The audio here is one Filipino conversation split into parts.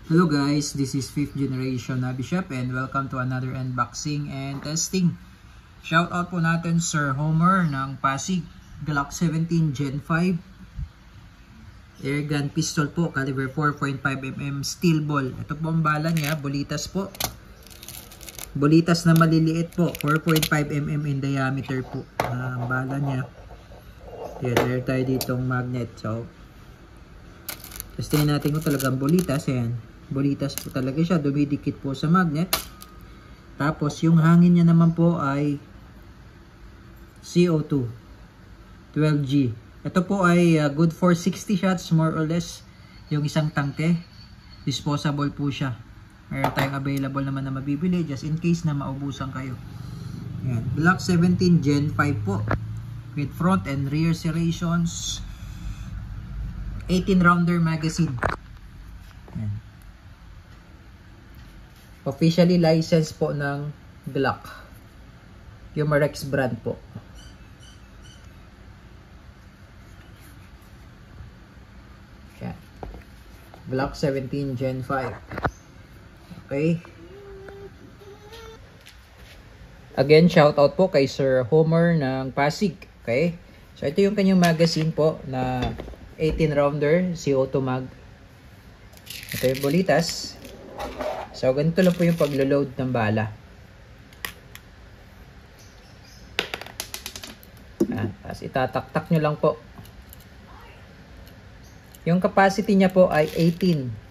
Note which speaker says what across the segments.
Speaker 1: Hello guys, this is 5th generation Nabishop and welcome to another unboxing and testing. Shoutout po natin Sir Homer ng Pasig, Glock 17 Gen 5 airgun pistol po, caliber 4.5mm steel ball. Ito po ang bala niya, bolitas po. Bolitas na maliliit po, 4.5mm in diameter po ang bala niya. Yan, meron tayo ditong magnet. So, testingin natin kung talagang bolitas. Ayan, bolitas po talaga siya. Dumidikit po sa magnet. Tapos, yung hangin niya naman po ay CO2 12G. Ito po ay good for 60 shots more or less. Yung isang tangke. Disposable po siya. Meron tayong available naman na mabibili just in case na maubusan kayo. Ayan, Glock 17 Gen 5 po. With front and rear serrations, 18 rounder magazine. Ayan. Officially licensed po ng Glock, Umarex brand po. Ayan. Glock 17 Gen 5. Okay. Again, shout out po kay Sir Homer ng Pasig. Okay? So, ito yung kanyang magazine po na 18 rounder CO2 mag. Ito yung bolitas. So, ganito lang po yung paglo-load ng bala. Tapos, itataktak nyo lang po. Yung capacity niya po ay 18.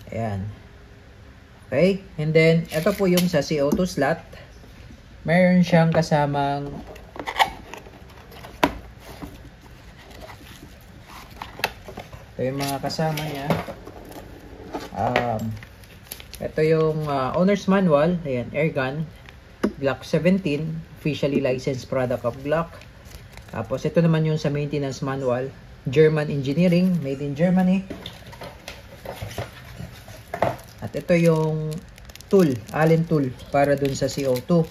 Speaker 1: Ayan. Okay. And then, ito po yung sa CO2 slot. Mayroon siyang kasamang ito yung mga kasama niya. Ito yung owner's manual. Ayan, airgun. Glock 17. Officially licensed product of Glock. Tapos, ito naman yung sa maintenance manual. German engineering. Made in Germany. At ito yung tool, Allen tool para dun sa CO2.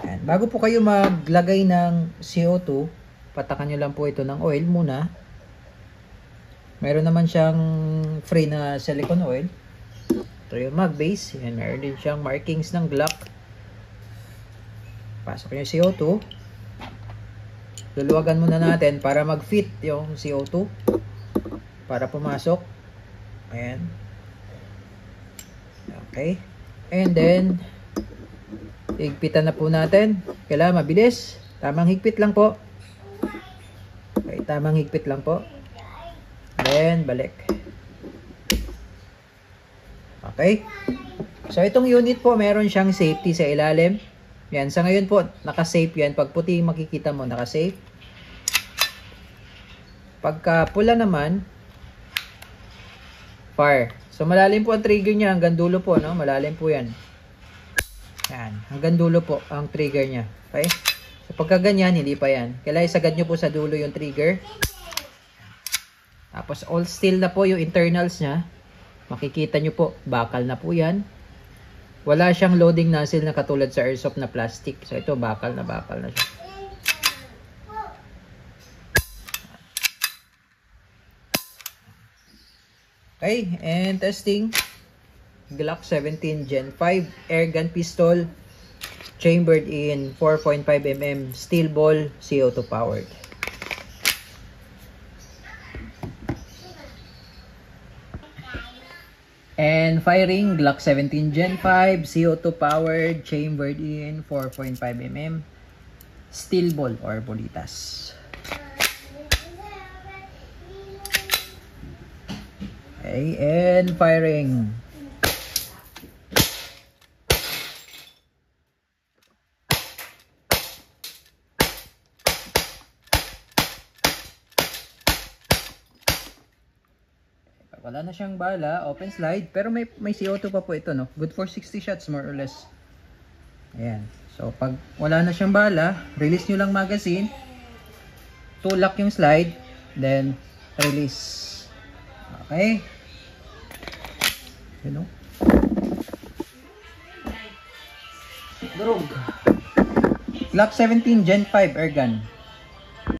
Speaker 1: Ayan. Bago po kayo maglagay ng CO2, patakan nyo lang po ito ng oil muna. Meron naman siyang free na silicone oil. Ito yung mag base. Ayan, meron din siyang markings ng Glock. Pasok yung CO2. Luluwagan muna natin para mag-fit yung CO2. Para pumasok. Ayan. Okay. And then, higpitan na po natin. Kailangan mabilis. Tamang higpit lang po. Okay, tamang higpit lang po. Then, balik. Okay. So, itong unit po, meron siyang safety sa ilalim. Yan. Sa ngayon po, naka-safe yan. Pag puti makikita mo, naka-safe. Pagka pula naman, fire. So, malalim po ang trigger niya. Hanggang dulo po, no? Malalim po yan. Yan. Hanggang dulo po ang trigger niya. Okay? So, pagka ganyan, hindi pa yan. Kailangan isagad nyo po sa dulo yung trigger. Tapos, all steel na po yung internals niya. Makikita nyo po, bakal na po yan. Wala siyang loading nozzle na katulad sa airsoft na plastic. So, ito, bakal na siya. Okay, and testing. Glock 17 Gen 5 airgun pistol chambered in 4.5mm steel ball CO2 powered. And firing Glock 17 Gen 5 CO2 powered chambered in 4.5mm steel ball or bolitas. Okay, and firing. Wala na siyang bala, open slide, pero may CO2 pa po ito, no? Good for 60 shots more or less. Ayan. So, pag wala na siyang bala, release nyo lang magazine, tulak yung slide, then release. Okay? You know? Durog. Glock 17 Gen 5 airgun.